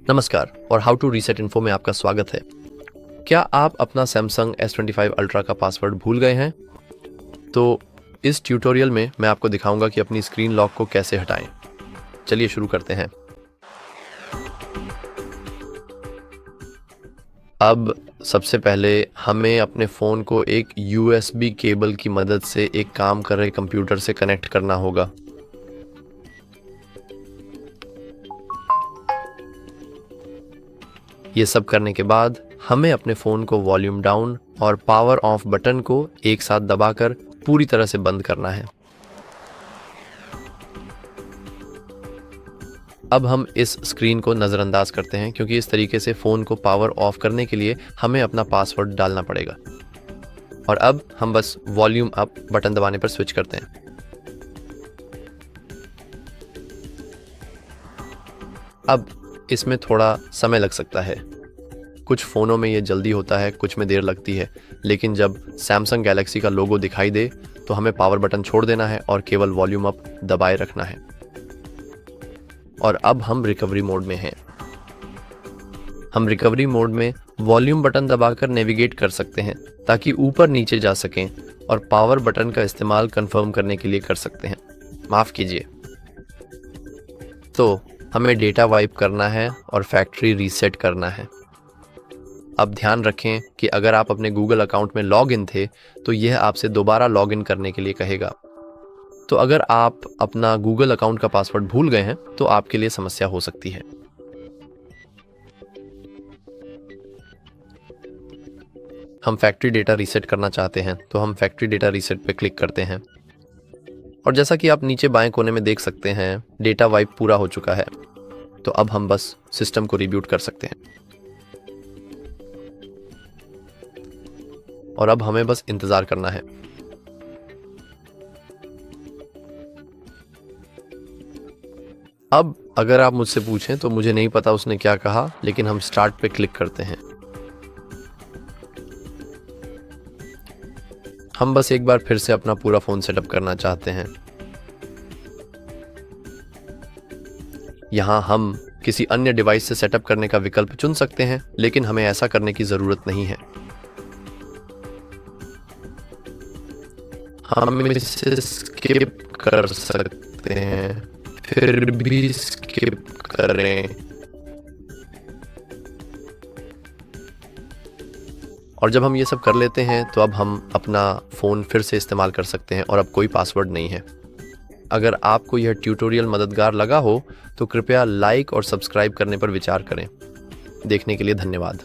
नमस्कार और how to reset info में आपका स्वागत है। क्या आप अपना सैमसंग S25 अल्ट्रा का पासवर्ड भूल गए हैं? तो इस ट्यूटोरियल में मैं आपको दिखाऊंगा कि अपनी स्क्रीन लॉक को कैसे हटाएं। चलिए शुरू करते हैं। अब सबसे पहले हमें अपने फ़ोन को एक USB केबल की मदद से एक काम कर रहे कंप्यूटर से कनेक्ट करना होगा। ये सब करने के बाद हमें अपने फ़ोन को वॉल्यूम डाउन और पावर ऑफ बटन को एक साथ दबाकर पूरी तरह से बंद करना है। अब हम इस स्क्रीन को नज़रअंदाज करते हैं क्योंकि इस तरीके से फ़ोन को पावर ऑफ करने के लिए हमें अपना पासवर्ड डालना पड़ेगा। और अब हम बस वॉल्यूम अप बटन दबाने पर स्विच करते हैं। अब इसमें थोड़ा समय लग सकता है। कुछ फ़ोनों में ये जल्दी होता है, कुछ में देर लगती है, लेकिन जब सैमसंग गैलेक्सी का लोगो दिखाई दे तो हमें पावर बटन छोड़ देना है और केवल वॉल्यूम अप दबाए रखना है। और अब हम रिकवरी मोड में हैं। हम रिकवरी मोड में वॉल्यूम बटन दबाकर नेविगेट कर सकते हैं ताकि ऊपर नीचे जा सकें और पावर बटन का इस्तेमाल कंफर्म करने के लिए कर सकते हैं। माफ़ कीजिए। तो हमें डेटा वाइप करना है और फैक्ट्री रीसेट करना है। अब ध्यान रखें कि अगर आप अपने गूगल अकाउंट में लॉग इन थे तो यह आपसे दोबारा लॉग इन करने के लिए कहेगा। तो अगर आप अपना गूगल अकाउंट का पासवर्ड भूल गए हैं तो आपके लिए समस्या हो सकती है। हम फैक्ट्री डेटा रीसेट करना चाहते हैं तो हम फैक्ट्री डेटा रीसेट पे क्लिक करते हैं और जैसा कि आप नीचे बाएं कोने में देख सकते हैं, डेटा वाइप पूरा हो चुका है। तो अब हम बस सिस्टम को रिबूट कर सकते हैं और अब हमें बस इंतजार करना है। अब अगर आप मुझसे पूछें तो मुझे नहीं पता उसने क्या कहा, लेकिन हम स्टार्ट पे क्लिक करते हैं। हम बस एक बार फिर से अपना पूरा फ़ोन सेटअप करना चाहते हैं। यहाँ हम किसी अन्य डिवाइस से सेटअप करने का विकल्प चुन सकते हैं, लेकिन हमें ऐसा करने की ज़रूरत नहीं है। हम इसे स्किप कर सकते हैं, फिर भी स्किप करें। और जब हम ये सब कर लेते हैं तो अब हम अपना फ़ोन फिर से इस्तेमाल कर सकते हैं और अब कोई पासवर्ड नहीं है। अगर आपको यह ट्यूटोरियल मददगार लगा हो तो कृपया लाइक और सब्सक्राइब करने पर विचार करें। देखने के लिए धन्यवाद।